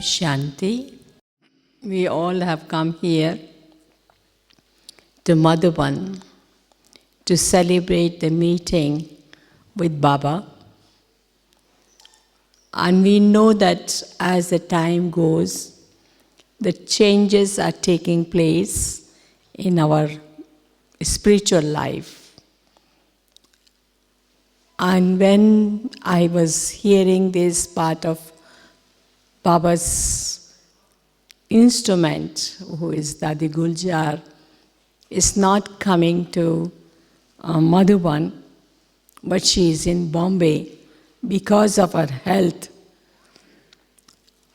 Shanti. We all have come here to Madhuban to celebrate the meeting with Baba. And we know that as the time goes, the changes are taking place in our spiritual life. And when I was hearing this part of Baba's instrument, who is Dadi Guljar, is not coming to Madhuban, but she is in Bombay because of her health.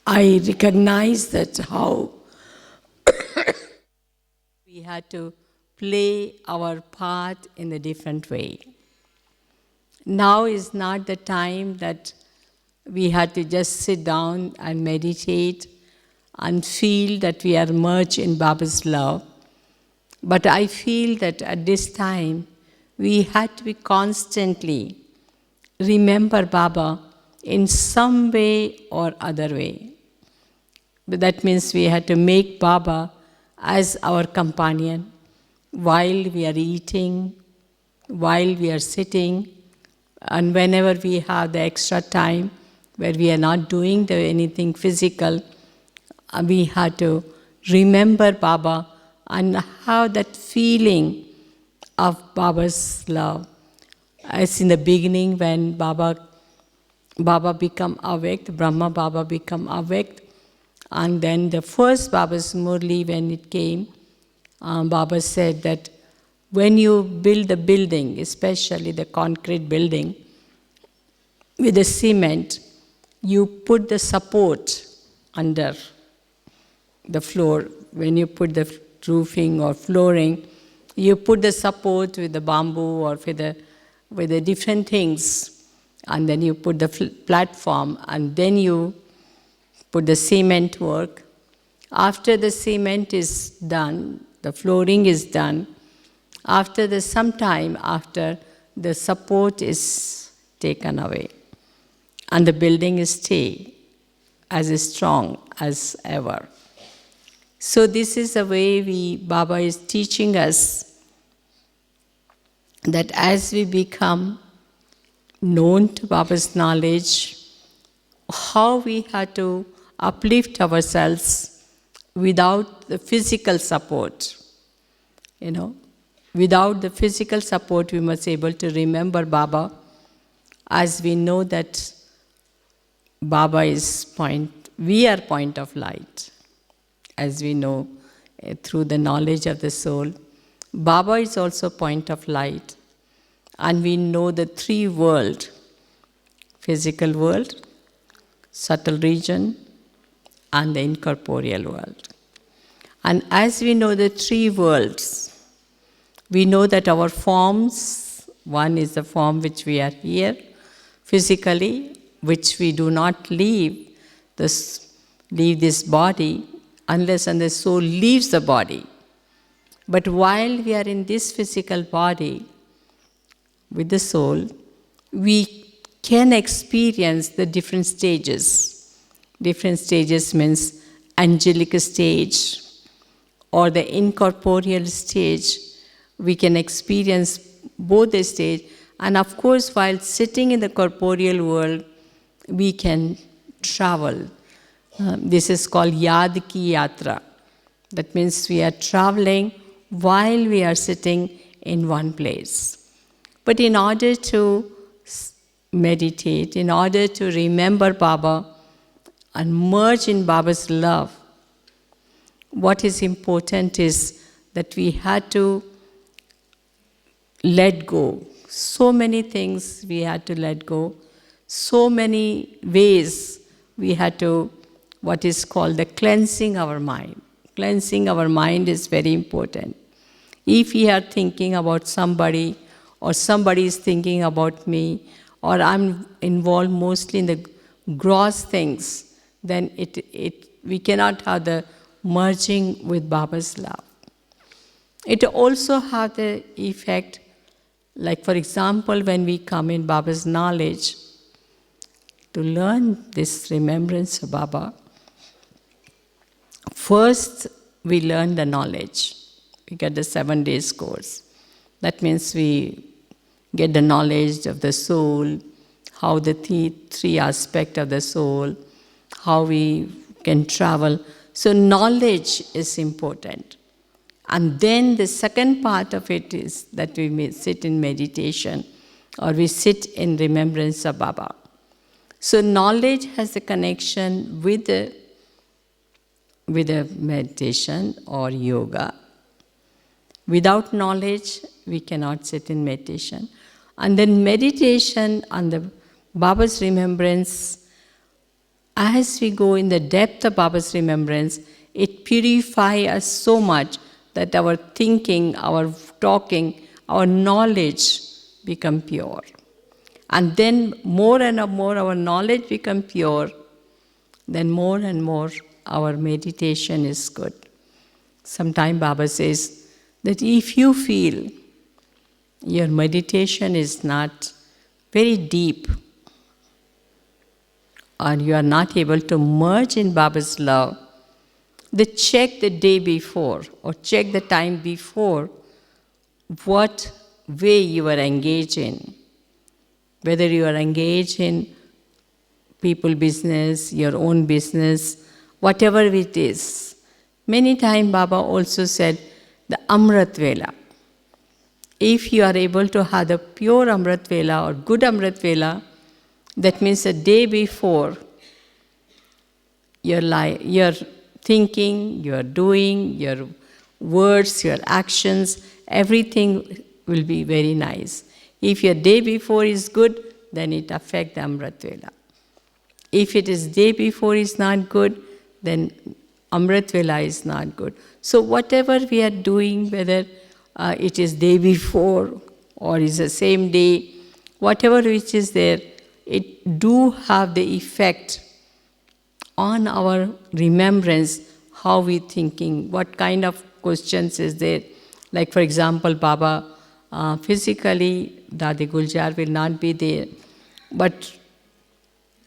I recognize that how we had to play our part in a different way. Now is not the time that we had to just sit down and meditate and feel that we are merged in Baba's love. But I feel that at this time, we had to be constantly remember Baba in some way or other way. But that means we had to make Baba as our companion while we are eating, while we are sitting, and whenever we have the extra time where we are not doing anything physical, we had to remember Baba and have that feeling of Baba's love. As in the beginning when Baba become awake, Brahma Baba become awake, and then the first Baba's Murli when it came, Baba said that when you build the building, especially the concrete building, with the cement, you put the support under the floor. When you put the roofing or flooring, you put the support with the bamboo or with the different things, and then you put the platform, and then you put the cement work. After the cement is done, the flooring is done, after some time after, the support is taken away, and the building stay as strong as ever. So this is the way Baba is teaching us that as we become known to Baba's knowledge, how we have to uplift ourselves without the physical support. Without the physical support, we must be able to remember Baba, as we know that Baba is we are point of light. As we know through the knowledge of the soul, Baba is also point of light. And we know the three worlds: physical world, subtle region, and the incorporeal world. And as we know the three worlds, we know that our forms, one is the form which we are here, physically, which we do not leave this body, unless and the soul leaves the body. But while we are in this physical body, with the soul, we can experience the different stages. Different stages means angelic stage or the incorporeal stage. We can experience both the stage. And of course, while sitting in the corporeal world, we can travel. This is called Yad Ki Yatra. That means we are traveling while we are sitting in one place. But in order to meditate, in order to remember Baba and merge in Baba's love, what is important is that we had to let go. So many things we had to let go. So many ways we had to, what is called the cleansing our mind. Cleansing our mind is very important. If we are thinking about somebody, or somebody is thinking about me, or I'm involved mostly in the gross things, then we cannot have the merging with Baba's love. It also has the effect, like for example, when we come in Baba's knowledge, to learn this remembrance of Baba, First, we learn the knowledge. We get the 7 days course. That means we get the knowledge of the soul, how the three aspects of the soul, how we can travel. So knowledge is important. And then the second part of it is that we may sit in meditation or we sit in remembrance of Baba. So knowledge has a connection with the meditation or yoga. Without knowledge, we cannot sit in meditation. And then meditation on the Baba's remembrance, as we go in the depth of Baba's remembrance, it purifies us so much that our thinking, our talking, our knowledge become pure. And then more and more our knowledge become pure, then more and more our meditation is good. Sometimes Baba says that if you feel your meditation is not very deep, or you are not able to merge in Baba's love, then check the day before or check the time before what way you are engaged in. Whether you are engaged in people business, your own business, whatever it is. Many times Baba also said the Amrit Vela. If you are able to have the pure Amrit Vela or good Amrit Vela, that means the day before, your thinking, your doing, your words, your actions, everything will be very nice. If your day before is good, then it affects the Amrit Vela. If it is day before is not good, then Amrit Vela is not good. So whatever we are doing, whether it is day before or is the same day, whatever which is there, it do have the effect on our remembrance, how we thinking, what kind of questions is there. Like for example, Baba, physically, Dadi Guljar will not be there, but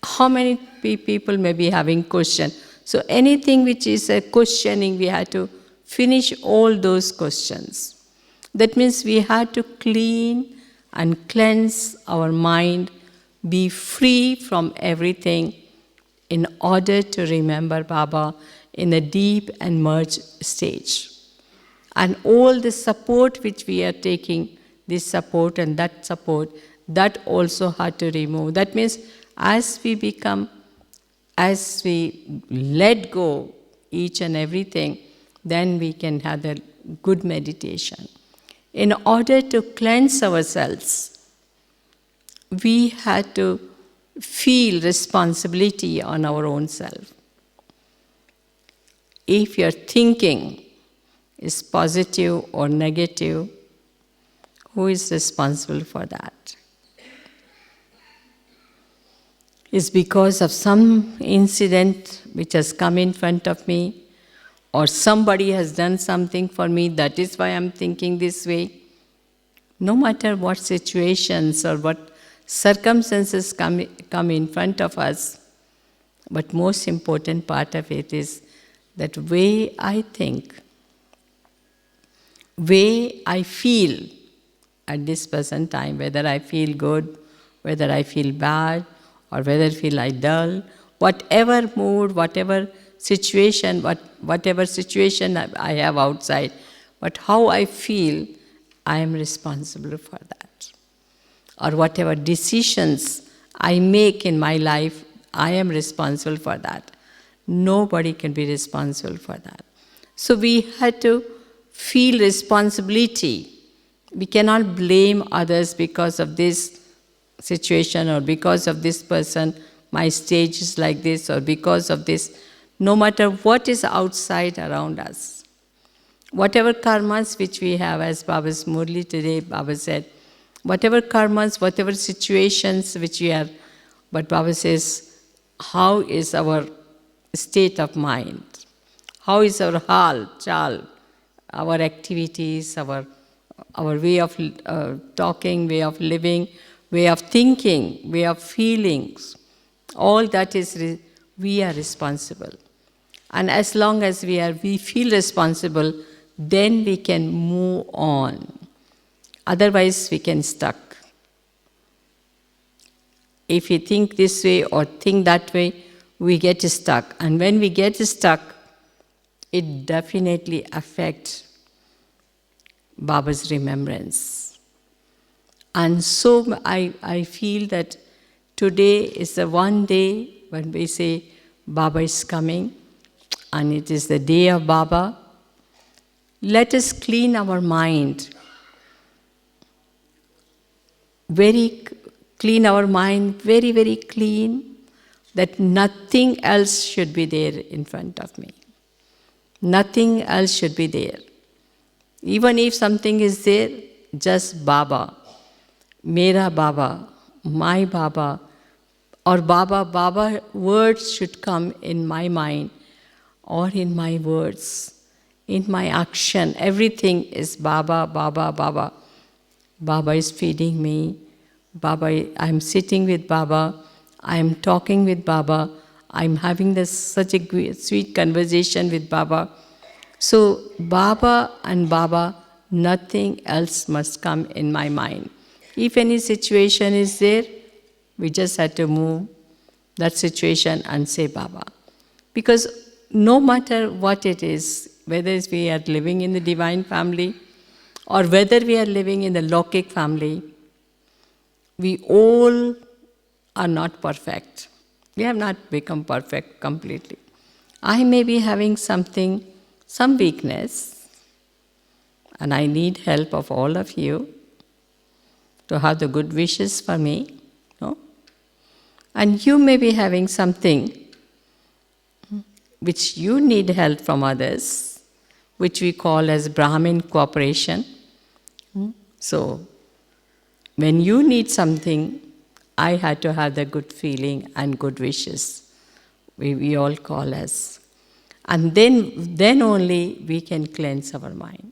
how many people may be having question? So anything which is a questioning, we have to finish all those questions. That means we have to clean and cleanse our mind, be free from everything in order to remember Baba in a deep and merged stage. And all the support which we are taking, this support and that support, that also had to remove. That means as we let go each and everything, then we can have the good meditation. In order to cleanse ourselves, we had to feel responsibility on our own self. If your thinking is positive or negative, who is responsible for that? It's because of some incident which has come in front of me, or somebody has done something for me, that is why I'm thinking this way. No matter what situations or what circumstances come in front of us, but most important part of it is that way I think, way I feel at this present time, whether I feel good, whether I feel bad, or whether I feel I dull, whatever mood, whatever situation I have outside, but how I feel, I am responsible for that. Or whatever decisions I make in my life, I am responsible for that. Nobody can be responsible for that. So we had to feel responsibility. We cannot blame others because of this situation or because of this person, my stage is like this, or because of this. No matter what is outside around us, whatever karmas which we have, as Baba's Murli today, Baba said, whatever karmas, whatever situations which we are, but Baba says, how is our state of mind? How is our hal, chal, our activities, our way of talking, way of living, way of thinking, way of feelings, all that is, we are responsible. And as long as we feel responsible, then we can move on. Otherwise, we can stuck. If we think this way or think that way, we get stuck. And when we get stuck, it definitely affects Baba's remembrance. And so I feel that today is the one day when we say Baba is coming, and it is the day of Baba. Let us clean our mind. Clean our mind, very, very clean, that nothing else should be there in front of me. Nothing else should be there. Even if something is there, just Baba, Mera Baba, my Baba, or Baba words should come in my mind or in my words, in my action. Everything is Baba, Baba, Baba. Baba is feeding me. Baba, I'm sitting with Baba. I'm talking with Baba. I'm having such a sweet conversation with Baba. So Baba and Baba, nothing else must come in my mind. If any situation is there, we just have to move that situation and say Baba. Because no matter what it is, whether we are living in the divine family or whether we are living in the Lokik family, we all are not perfect. We have not become perfect completely. I may be having some weakness, and I need help of all of you to have the good wishes for me. No? And you may be having something which you need help from others, which we call as Brahmin cooperation. So, when you need something, I had to have the good feeling and good wishes. We all call as. And then only we can cleanse our mind.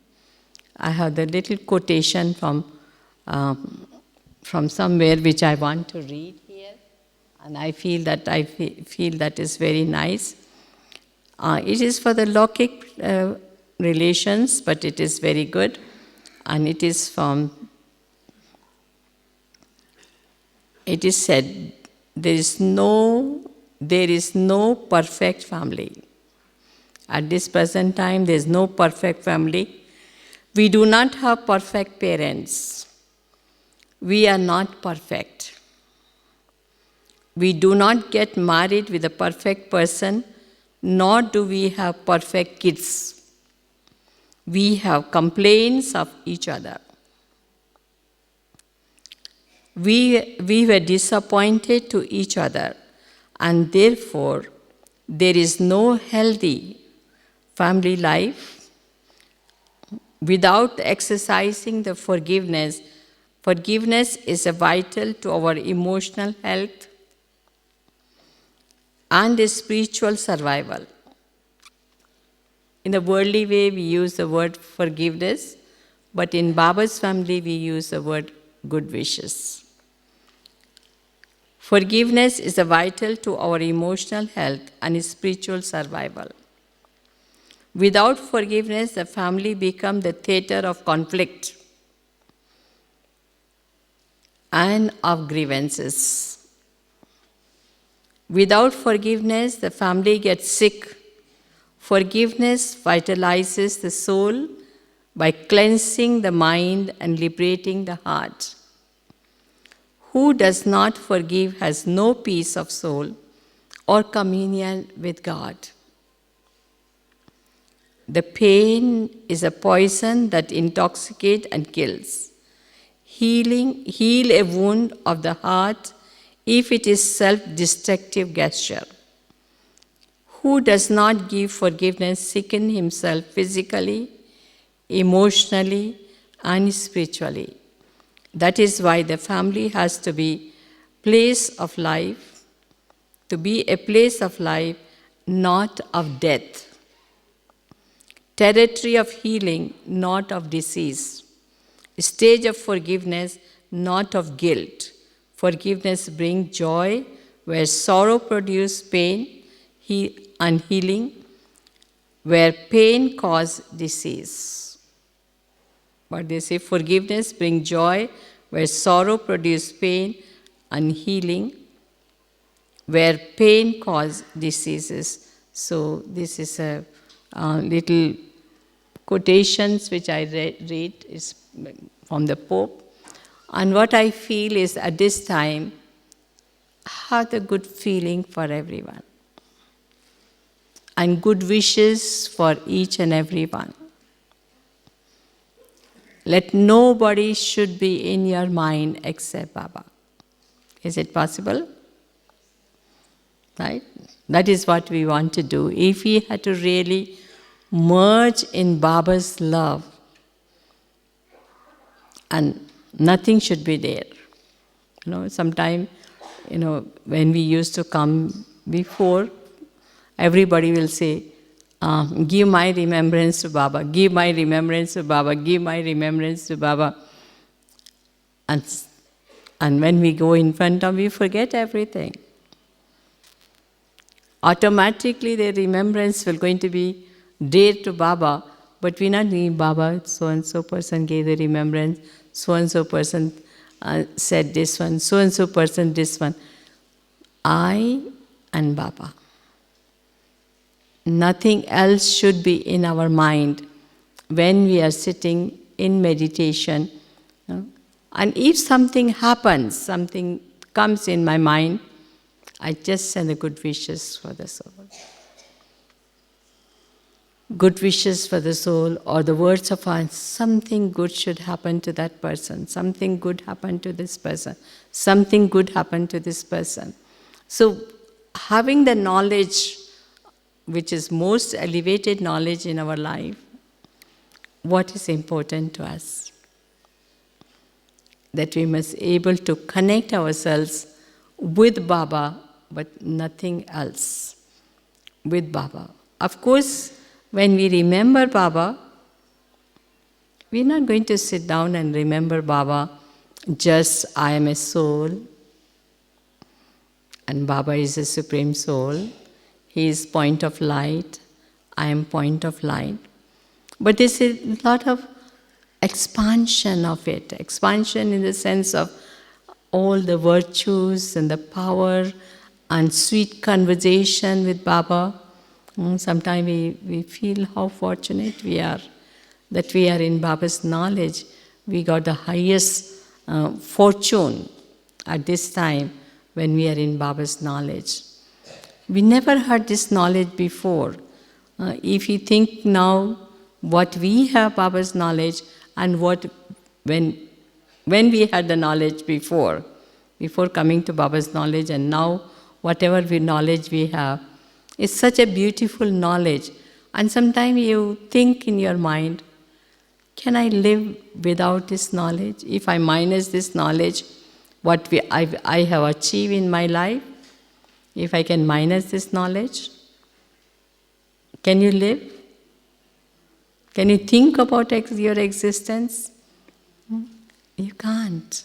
I have the little quotation from somewhere which I want to read here, and I feel that is very nice. It is for the Lokik relations, but it is very good, and it is said, there is no perfect family. At this present time, there is no perfect family. We do not have perfect parents. We are not perfect. We do not get married with a perfect person, nor do we have perfect kids. We have complaints of each other. We were disappointed to each other, and therefore there is no healthy family life without exercising the forgiveness. Forgiveness is vital to our emotional health and spiritual survival. In the worldly way, we use the word forgiveness, but in Baba's family, we use the word good wishes. Forgiveness is vital to our emotional health and spiritual survival. Without forgiveness, the family becomes the theater of conflict and of grievances. Without forgiveness, the family gets sick. Forgiveness vitalizes the soul by cleansing the mind and liberating the heart. Who does not forgive has no peace of soul or communion with God. The pain is a poison that intoxicates and kills. Heal a wound of the heart if it is self-destructive gesture. Who does not give forgiveness sickens himself physically, emotionally, and spiritually. That is why the family has to be place of life, to be a place of life, not of death. Territory of healing, not of disease. Stage of forgiveness, not of guilt. Forgiveness brings joy where sorrow produces pain and healing. where pain causes disease. But they say forgiveness brings joy, where sorrow produces pain, and healing, where pain causes diseases. So this is a little quotations which I read is from the Pope. And what I feel is at this time, have the good feeling for everyone and good wishes for each and every one. Let nobody should be in your mind except Baba. Is it possible? Right? That is what we want to do. If we had to really merge in Baba's love, and nothing should be there. Sometime, when we used to come before, everybody will say, give my remembrance to Baba, give my remembrance to Baba, give my remembrance to Baba. And when we go in front of, we forget everything. Automatically the remembrance will going to be dear to Baba, but we not need Baba, so-and-so person gave the remembrance, so-and-so person said this one, so-and-so person this one. I and Baba. Nothing else should be in our mind when we are sitting in meditation. And if something happens, something comes in my mind, I just send the good wishes for the soul. Good wishes for the soul, or the words of something good should happen to that person, something good happen to this person, something good happen to this person. So having the knowledge, which is most elevated knowledge in our life, what is important to us? That we must be able to connect ourselves with Baba, but nothing else. With Baba. Of course, when we remember Baba, we're not going to sit down and remember Baba just I am a soul and Baba is a supreme soul. He is point of light, I am point of light. But there's a lot of expansion of it. Expansion in the sense of all the virtues and the power and sweet conversation with Baba. Sometimes we feel how fortunate we are that we are in Baba's knowledge. We got the highest fortune at this time when we are in Baba's knowledge. We never had this knowledge before. If you think now what we have Baba's knowledge and what when we had the knowledge before coming to Baba's knowledge, and now whatever knowledge we have, it's such a beautiful knowledge. And sometimes you think in your mind, can I live without this knowledge? If I minus this knowledge, what I have achieved in my life, if I can minus this knowledge, can you live? Can you think about your existence? You can't.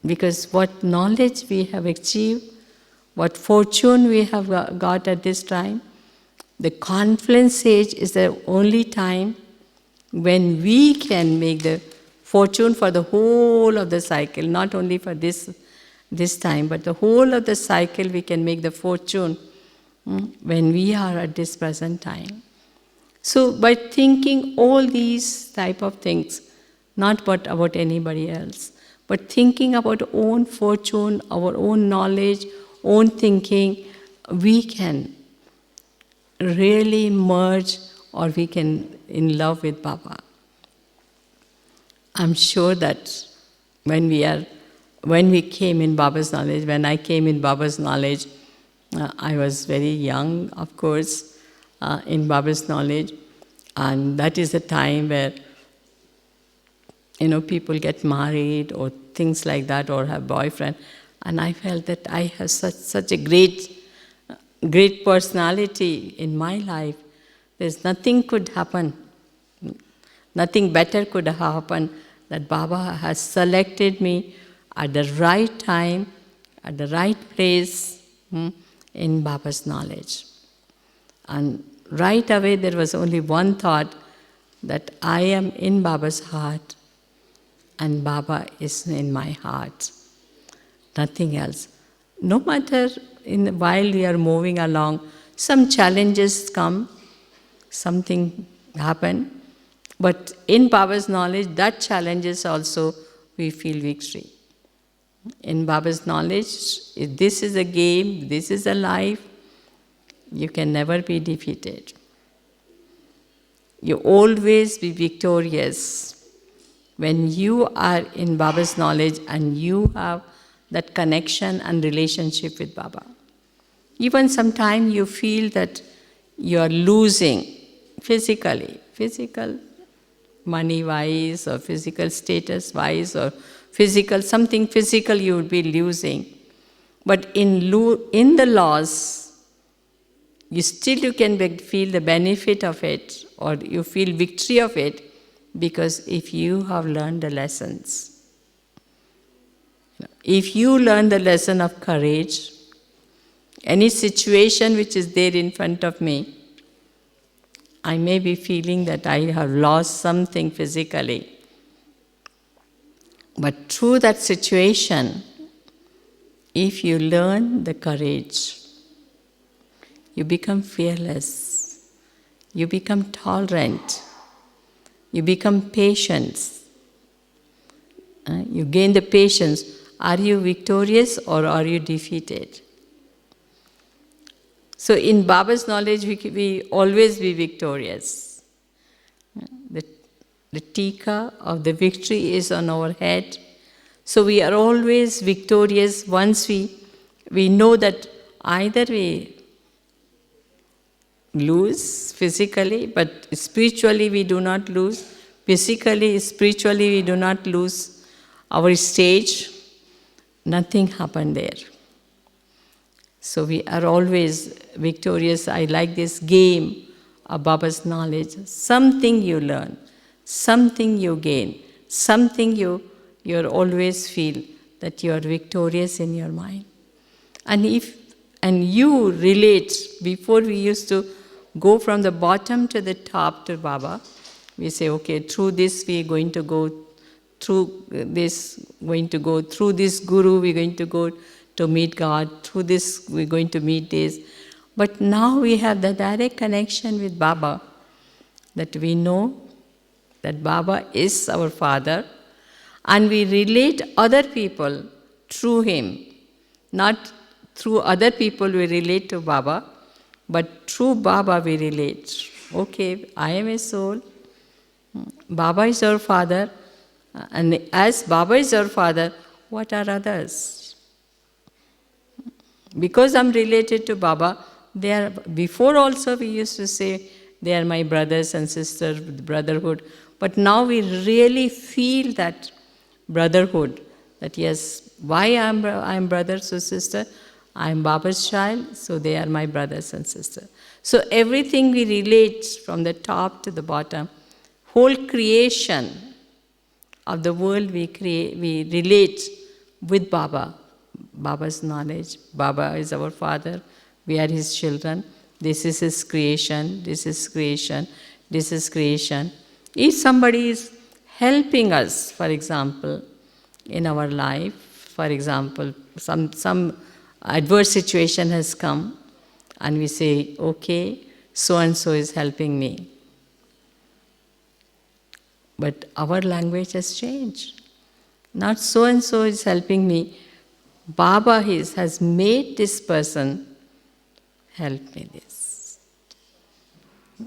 Because what knowledge we have achieved, what fortune we have got at this time, the confluence age is the only time when we can make the fortune for the whole of the cycle, not only for this time, but the whole of the cycle we can make the fortune when we are at this present time. So by thinking all these type of things, not about anybody else, but thinking about our own fortune, our own knowledge, own thinking, we can really merge, or we can in love with Baba. I'm sure that when we came in Baba's knowledge, when I came in Baba's knowledge, I was very young, of course, in Baba's knowledge, and that is the time where people get married or things like that, or have boyfriend, and I felt that I have such a great personality in my life. There's nothing could happen, nothing better could happen, that Baba has selected me at the right time, at the right place, in Baba's knowledge. And right away there was only one thought, that I am in Baba's heart and Baba is in my heart. Nothing else. No matter while we are moving along, some challenges come, something happen, but in Baba's knowledge, that challenges also we feel victory. In Baba's knowledge, if this is a game, this is a life, you can never be defeated. You always be victorious when you are in Baba's knowledge and you have that connection and relationship with Baba. Even sometimes you feel that you are losing physically, physical money-wise or physical status-wise or something physical you would be losing. But in the loss, you can feel the benefit of it, or you feel victory of it, because if you have learned the lessons. If you learn the lesson of courage, any situation which is there in front of me, I may be feeling that I have lost something physically. But through that situation, if you learn the courage, you become fearless, you become tolerant, you become patient. You gain the patience. Are you victorious or are you defeated? So in Baba's knowledge, we always be victorious. The tika of the victory is on our head. So we are always victorious once we know that either we lose physically, but spiritually we do not lose. Physically, spiritually we do not lose our stage. Nothing happened there. So we are always victorious. I like this game of Baba's knowledge. Something you learn, something you gain, something you always feel that you are victorious in your mind. And you relate, before we used to go from the bottom to the top to Baba, we say, okay, through this we are going to go, through this guru we are going to go to meet God, through this we are going to meet this. But now we have the direct connection with Baba, that we know that Baba is our Father, and we relate other people through Him. Not through other people we relate to Baba, but through Baba we relate. Okay, I am a soul, Baba is our Father, and as Baba is our Father, what are others? Because I'm related to Baba, before also we used to say, they are my brothers and sisters, brotherhood. But now we really feel that brotherhood, that yes, why I am brothers or sister? I am Baba's child, so they are my brothers and sisters. So everything we relate from the top to the bottom, whole creation of the world we relate with Baba. Baba's knowledge. Baba is our Father. We are His children. This is His creation. This is creation. This is creation. If somebody is helping us, for example, in our life, for example, some adverse situation has come, and we say, okay, so-and-so is helping me. But our language has changed. Not so-and-so is helping me. Baba has made this person help me this.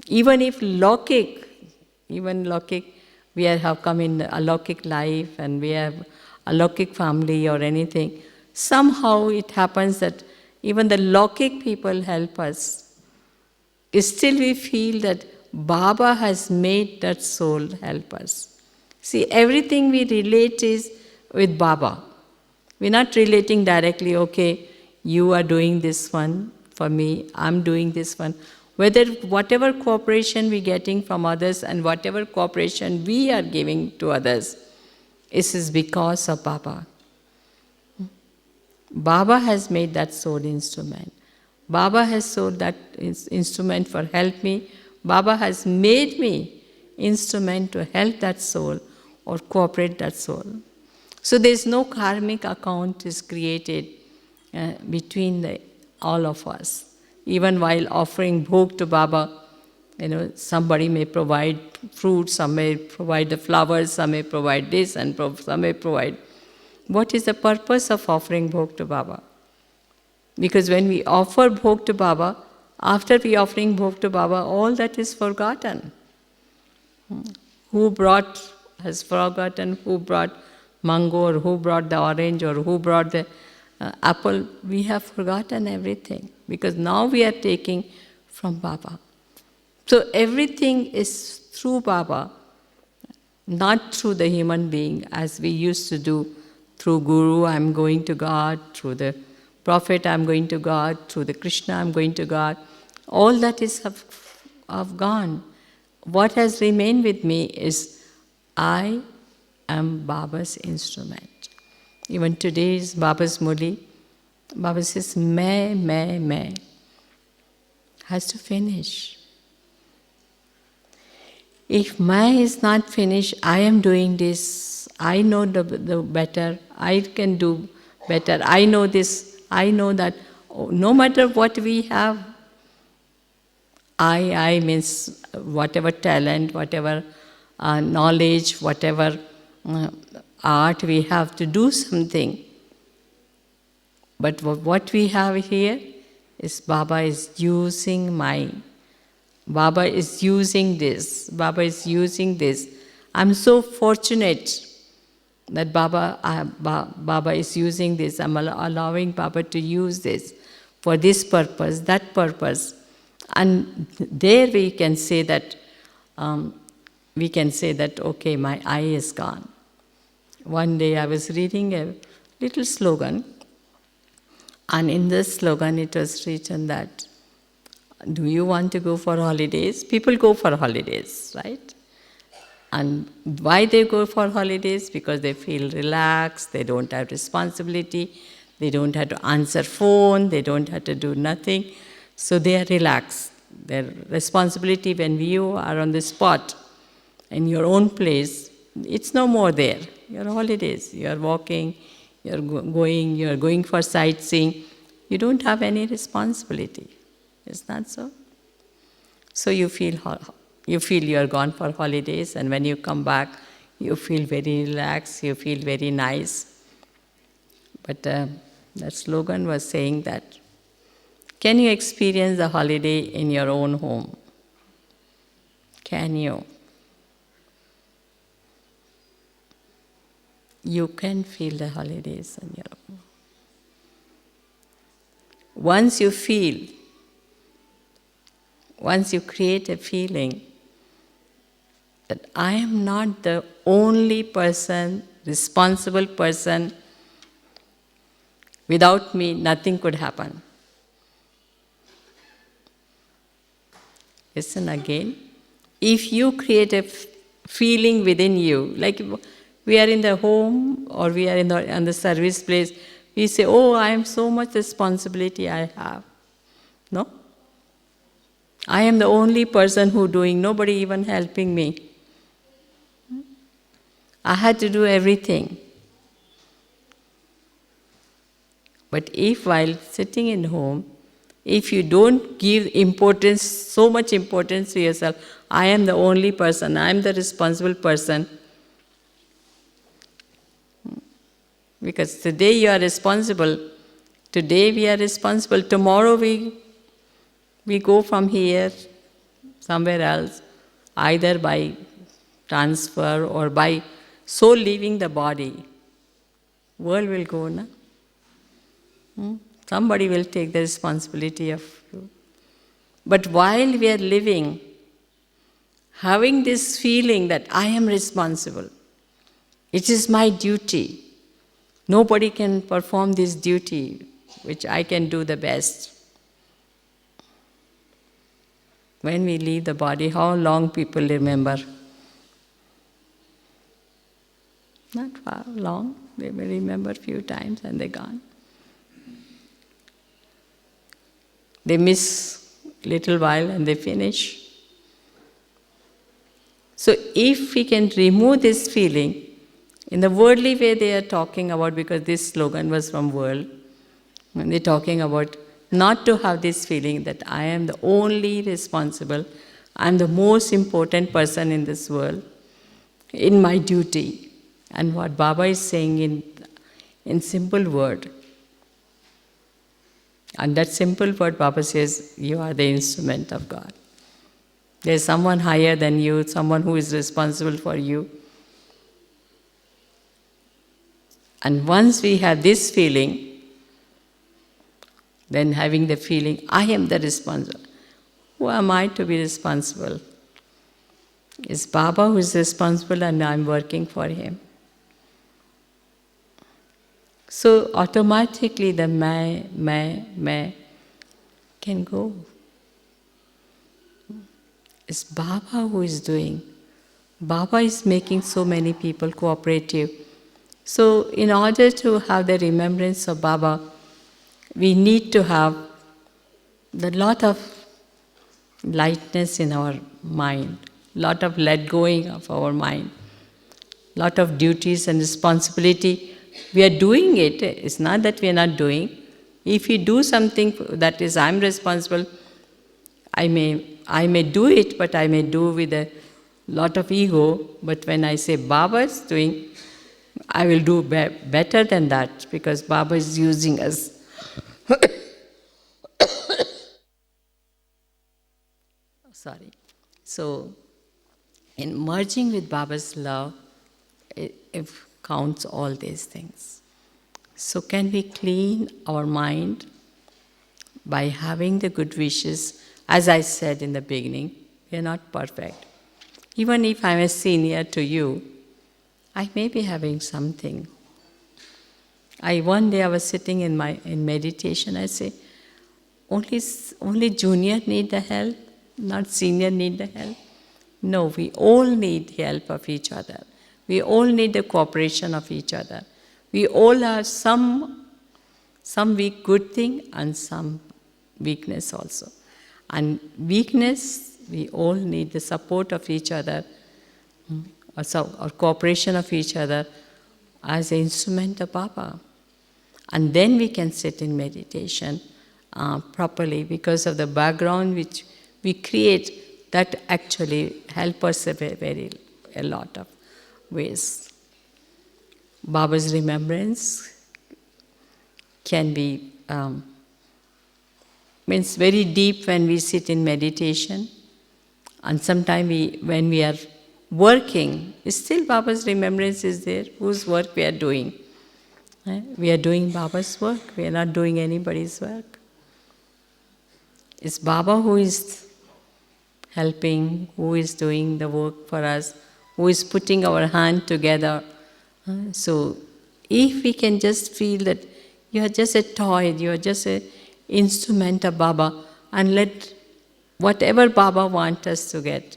Even if Lokik, we have come in a Lokik life and we have a Lokik family or anything, somehow it happens that even the Lokik people help us. Still we feel that Baba has made that soul help us. See, everything we relate is with Baba. We're not relating directly, okay, you are doing this one for me, I'm doing this one. Whatever cooperation we're getting from others and whatever cooperation we are giving to others, this is because of Baba. Baba has made that soul instrument. Baba has sold that instrument for help me. Baba has made me instrument to help that soul or cooperate that soul. So there is no karmic account is created between all of us. Even while offering bhog to Baba, somebody may provide fruits, some may provide the flowers, some may provide this, and some may provide. What is the purpose of offering bhog to Baba? Because when we offer bhog to Baba, after we offering bhog to Baba, all that is forgotten. Who brought has forgotten, who brought mango, or who brought the orange, or who brought the apple. We have forgotten everything, because now we are taking from Baba. So everything is through Baba, not through the human being, as we used to do. Through Guru, I am going to God. Through the Prophet, I am going to God. Through the Krishna, I am going to God. All that is have gone. What has remained with me is I am Baba's instrument. Even today's Baba's Murli, Baba says, मैं, has to finish. If मैं is not finished, I am doing this, I know the better, I can do better, I know this, I know that. No matter what we have, I means whatever talent, whatever knowledge, whatever art we have to do something. But what we have here is Baba is using Baba is using this. Baba is using this. I'm so fortunate that Baba is using this. I'm allowing Baba to use this for this purpose, that purpose. And there we can say that, okay, my eye is gone. One day I was reading a little slogan, and in this slogan it was written that, do you want to go for holidays? People go for holidays, right? And why they go for holidays? Because they feel relaxed, they don't have responsibility, they don't have to answer phone, they don't have to do nothing. So they are relaxed. Their responsibility when you are on the spot, in your own place, it's no more there. Your holidays, you are walking, you are going for sightseeing. You don't have any responsibility. Is that so? So you feel you are gone for holidays, and when you come back, you feel very relaxed, you feel very nice. But that slogan was saying that, can you experience the holiday in your own home? Can you? You can feel the holidays in your own. Once you create a feeling that I am not the only person, responsible person, without me nothing could happen. Listen again. If you create a feeling within you, like we are in the home or we are in the service place, we say, oh, I am so much responsibility I have. No? I am the only person who doing, nobody even helping me. I had to do everything. But if while sitting in home, if you don't give so much importance to yourself, I am the only person, I am the responsible person. Because today you are responsible, today we are responsible, tomorrow we go from here somewhere else, either by transfer or by soul leaving the body. World will go, na? Somebody will take the responsibility of you. But while we are living, having this feeling that I am responsible, it is my duty. Nobody can perform this duty, which I can do the best. When we leave the body, how long people remember? Not far long. They may remember a few times and they're gone. They miss little while and they finish. So if we can remove this feeling, in the worldly way they are talking about, because this slogan was from world, and they're talking about not to have this feeling that I am the only responsible, I'm the most important person in this world, in my duty. And what Baba is saying in simple word, and that simple word Baba says, you are the instrument of God. There's someone higher than you, someone who is responsible for you. And once we have this feeling, then having the feeling, I am the responsible. Who am I to be responsible? It's Baba who is responsible and I'm working for him. So automatically the मैं can go. It's Baba who is doing. Baba is making so many people cooperative. So in order to have the remembrance of Baba, we need to have the lot of lightness in our mind, lot of let going of our mind, lot of duties and responsibility. We are doing it. It's not that we are not doing. If you do something that is I'm responsible, I may do it, but I may do with a lot of ego. But when I say Baba is doing, I will do better than that, because Baba is using us. Sorry. So, in merging with Baba's love, it counts all these things. So can we clean our mind by having the good wishes? As I said in the beginning, we are not perfect. Even if I'm a senior to you, I may be having something. One day I was sitting in meditation, I say, only junior need the help, not senior need the help. No, we all need help of each other. We all need the cooperation of each other. We all have some good thing and some weakness also. And weakness, we all need the support of each other, or cooperation of each other as an instrument of Baba. And then we can sit in meditation properly, because of the background which we create that actually help us a lot of ways. Baba's remembrance can be means very deep when we sit in meditation, and sometimes when we are working, still Baba's remembrance is there. Whose work we are doing? We are doing Baba's work. We are not doing anybody's work. It's Baba who is helping, who is doing the work for us, who is putting our hand together. So if we can just feel that you are just a toy, you are just an instrument of Baba, and let whatever Baba wants us to get,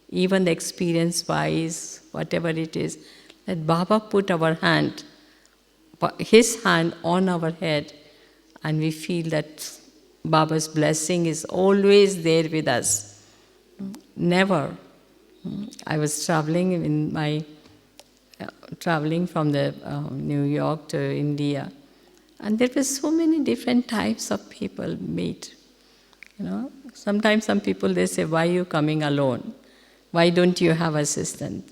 even the experience-wise, whatever it is, let Baba put our hand, his hand on our head, and we feel that Baba's blessing is always there with us. Never. I was traveling traveling from New York to India, and there were so many different types of people meet. Sometimes some people, they say, why are you coming alone? Why don't you have assistant?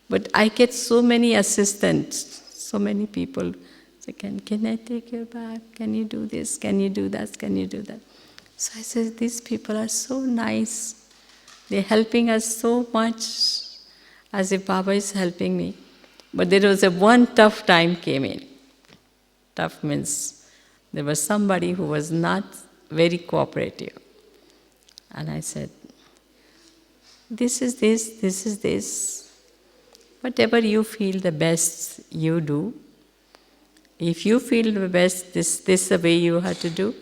But I get so many assistants, so many people say, can I take your bag? Can you do this? Can you do that? Can you do that? So I said, these people are so nice. They're helping us so much, as if Baba is helping me. But there was one tough time came in. Tough means there was somebody who was not very cooperative. And I said, this is this. Whatever you feel the best, you do. If you feel the best, this is the way you have to do.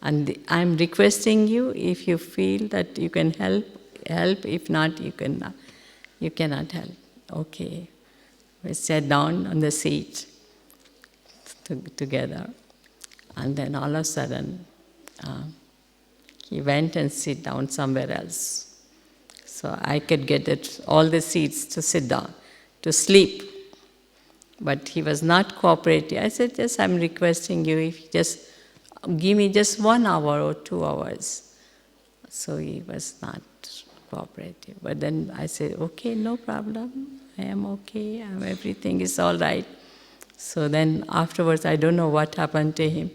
And I'm requesting you, if you feel that you can help. If not, you cannot help. Okay. We sat down on the seat together. And then all of a sudden, he went and sit down somewhere else. So I could get all the seats to sit down, to sleep. But he was not cooperative. I said, yes, I'm requesting you, if you just give me just 1 hour or 2 hours. So he was not cooperative. But then I said, okay, no problem. I am okay. Everything is all right. So then afterwards, I don't know what happened to him.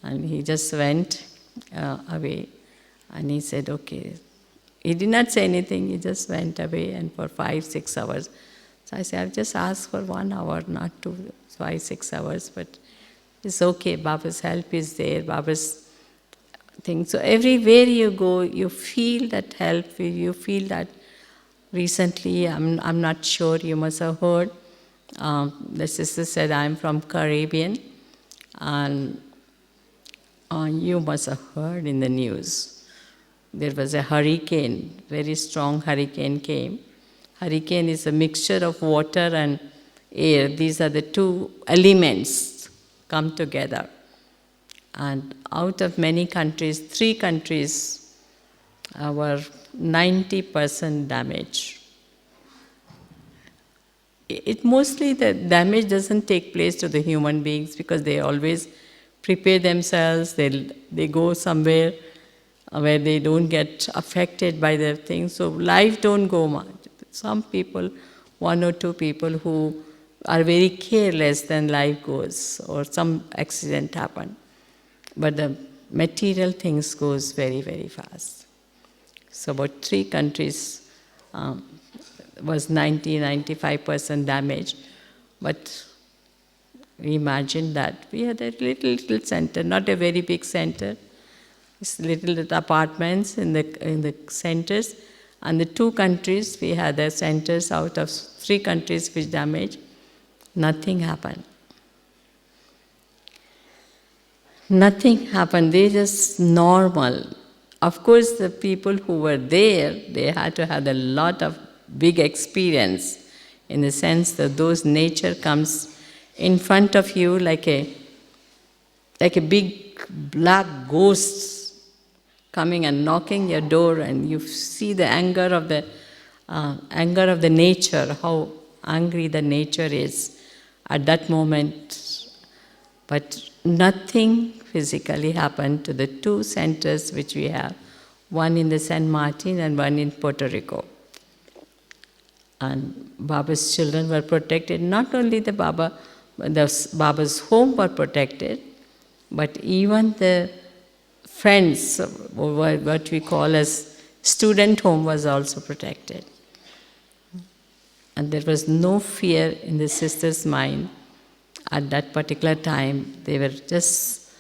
And he just went away. And he said, okay. He did not say anything. He just went away, and for 5-6 hours. So I said, I've just asked for 1 hour, not 5-6 hours. But it's okay. Baba's help is there. Baba's thing. So everywhere you go, you feel that help. You feel that. Recently, I'm not sure, you must have heard, the sister said, I'm from Caribbean, and you must have heard in the news. There was a hurricane, very strong hurricane came. Hurricane is a mixture of water and air. These are the two elements come together. And out of many countries, 3 countries were 90% damage. It mostly, the damage doesn't take place to the human beings because they always prepare themselves, they go somewhere where they don't get affected by the things. So life don't go much. Some people, 1 or 2 people who are very careless, then life goes, or some accident happen. But the material things goes very, very fast. So about 3 countries was 90-95% damage. But imagine that we had a little center, not a very big center. It's little apartments in the centers. And the 2 countries, we had the centers out of 3 countries which damaged. Nothing happened. Nothing happened. They just normal. Of course, the people who were there, they had to have a lot of big experience, in the sense that those nature comes in front of you like a big black ghost coming and knocking your door, and you see the anger of the nature, how angry the nature is at that moment. But nothing physically happened to the 2 centers which we have, one in the San Martin and one in Puerto Rico. And Baba's children were protected. Not only the Baba's home were protected, but even the friends, what we call as student home, was also protected. And there was no fear in the sisters' mind at that particular time. They were just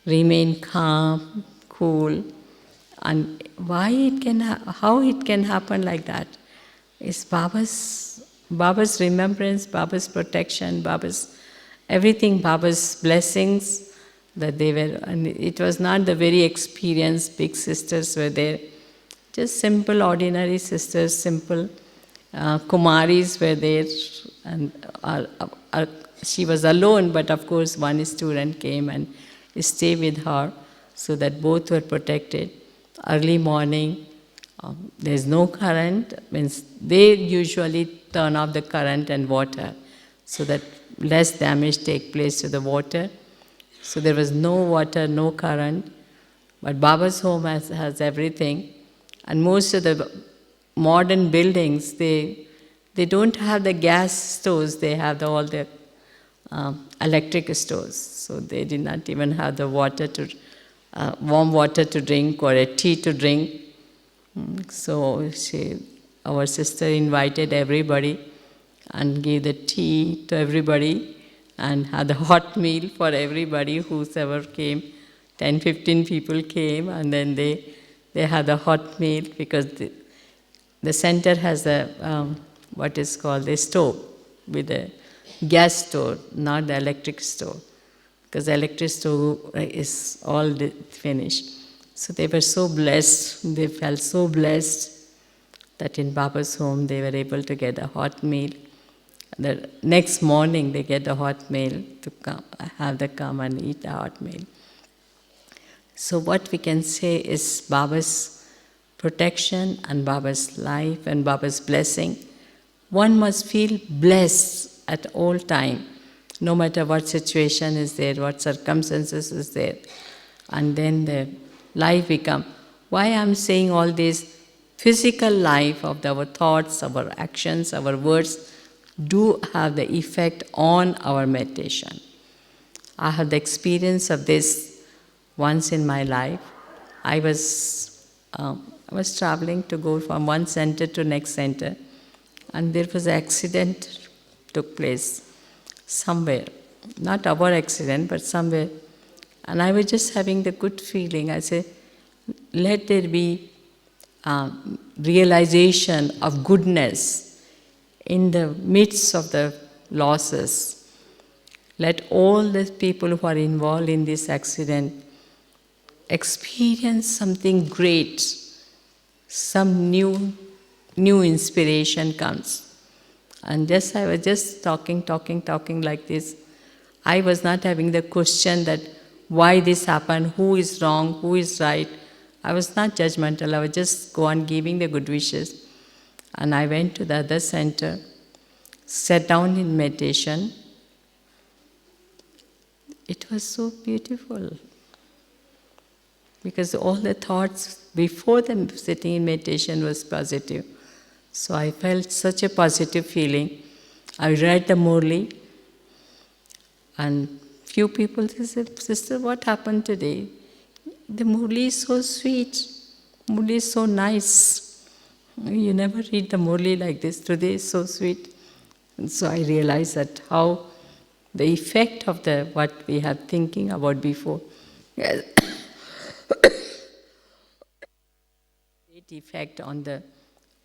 remain calm, cool. And how it can happen like that is Baba's remembrance, Baba's protection, Baba's everything, Baba's blessings that they were. And it was not the very experienced big sisters were there. Just simple, ordinary sisters, simple Kumaris were there. And she was alone, but of course one student came and stayed with her, so that both were protected. Early morning, there's no current, means they usually turn off the current and water, so that less damage take place to the water. So there was no water, no current, but Baba's home has everything. And most of the modern buildings, they don't have the gas stoves, they have all the electric stoves. So they did not even have the water warm water to drink or a tea to drink. So our sister invited everybody and gave the tea to everybody and had a hot meal for everybody, whosoever came. 10-15 people came, and then they had a hot meal, because the center has a what is called a stove with a gas stove, not the electric stove, because the electric stove is all finished. So they were so blessed, they felt so blessed that in Baba's home they were able to get a hot meal. The next morning they get a hot meal to come and eat a hot meal. So what we can say is Baba's protection and Baba's life and Baba's blessing. One must feel blessed at all time, no matter what situation is there, what circumstances is there. And then the life become. Why I'm saying all this? Physical life of our thoughts, our actions, our words do have the effect on our meditation. I had the experience of this once in my life. I was traveling to go from one center to next center, and there was an accident took place somewhere. Not our accident, but somewhere. And I was just having the good feeling. I said, let there be realization of goodness in the midst of the losses. Let all the people who are involved in this accident experience something great, some new inspiration comes. And I was just talking like this. I was not having the question that why this happened, who is wrong, who is right. I was not judgmental. I was just go on giving the good wishes. And I went to the other center, sat down in meditation. It was so beautiful. Because all the thoughts before them sitting in meditation was positive. So I felt such a positive feeling. I read the Murli, and few people said, "Sister, what happened today? The Murli is so sweet. Murli is so nice. You never read the Murli like this. Today is so sweet." And so I realized that how the effect of what we have thinking about before. Yes. Great effect on the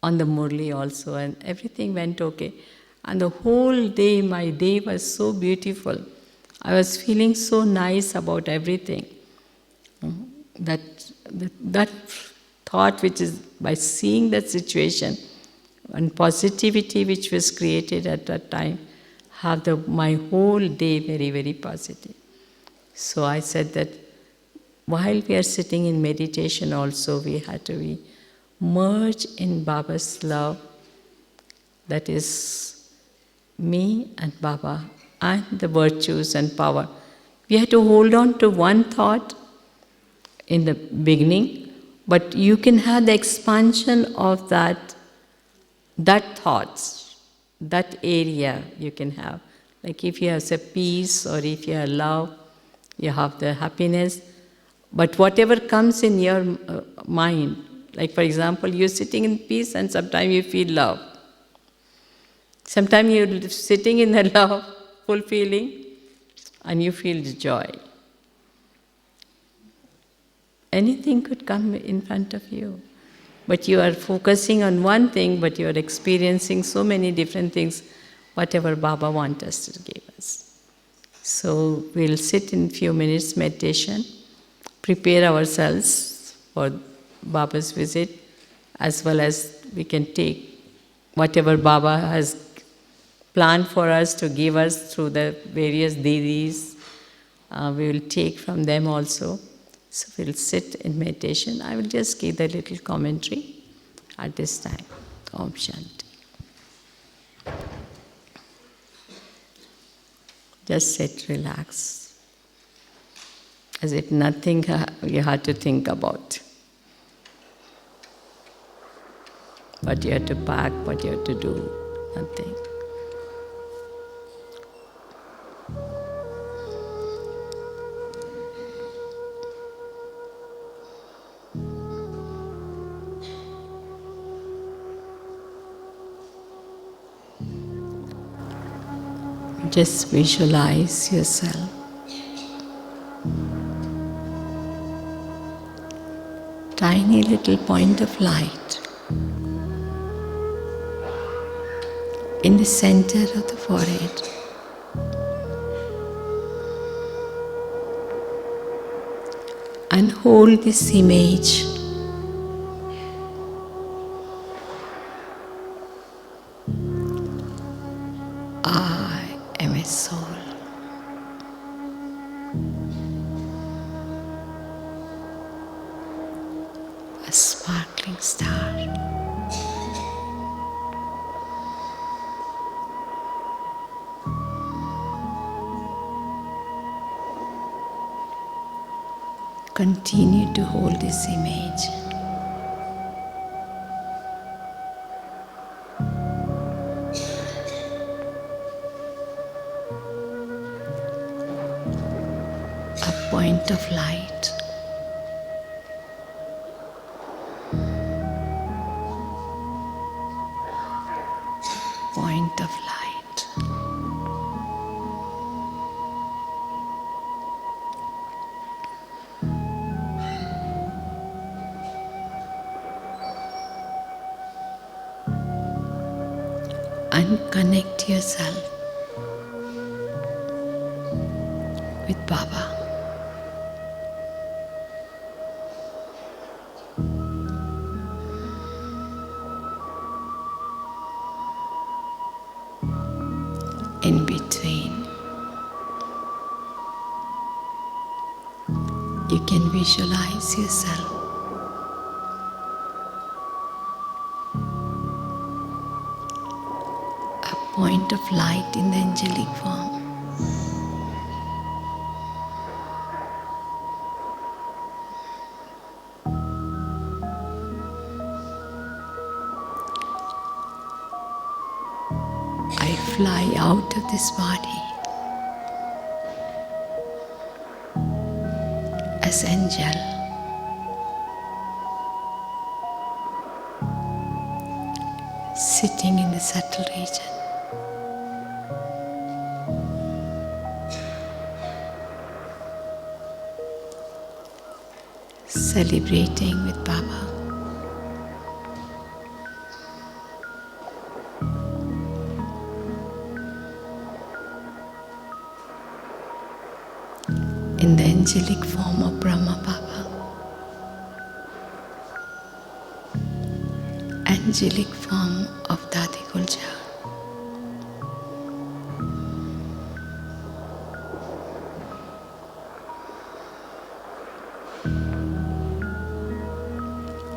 Murli also, and everything went okay. And the whole day, my day was so beautiful. I was feeling so nice about everything. That thought, which is by seeing that situation and positivity which was created at that time, have my whole day very, very positive. So I said that while we are sitting in meditation also, we had to be merge in Baba's love, that is me and Baba, and the virtues and power. We have to hold on to one thought in the beginning, but you can have the expansion of that thoughts, that area you can have. Like if you have say peace, or if you have love, you have the happiness. But whatever comes in your mind, like for example, you're sitting in peace and sometimes you feel love. Sometimes you're sitting in the love, full feeling, and you feel joy. Anything could come in front of you. But you are focusing on one thing, but you are experiencing so many different things, whatever Baba wants us to give us. So we'll sit in few minutes meditation, prepare ourselves for Baba's visit, as well as we can take whatever Baba has planned for us to give us through the various Didis. We will take from them also. So we'll sit in meditation. I will just give the little commentary at this time. Om Shanti. Just sit, relax, as if nothing you had to think about. What you have to pack, what you have to do, nothing. Just visualize yourself. Tiny little point of light in the center of the forehead. And hold this image. I am a soul. continue to hold this image. A point of light. Point of light. And connect yourself with Baba. In between, you can visualize yourself a point of light in the angelic form. I fly out of this body as angel, sitting in the subtle region. Celebrating with Baba. In the angelic form of Brahma Baba, angelic form of Dadi Guljar,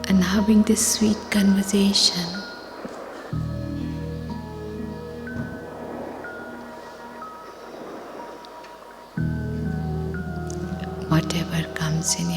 and having this sweet conversation whatever comes in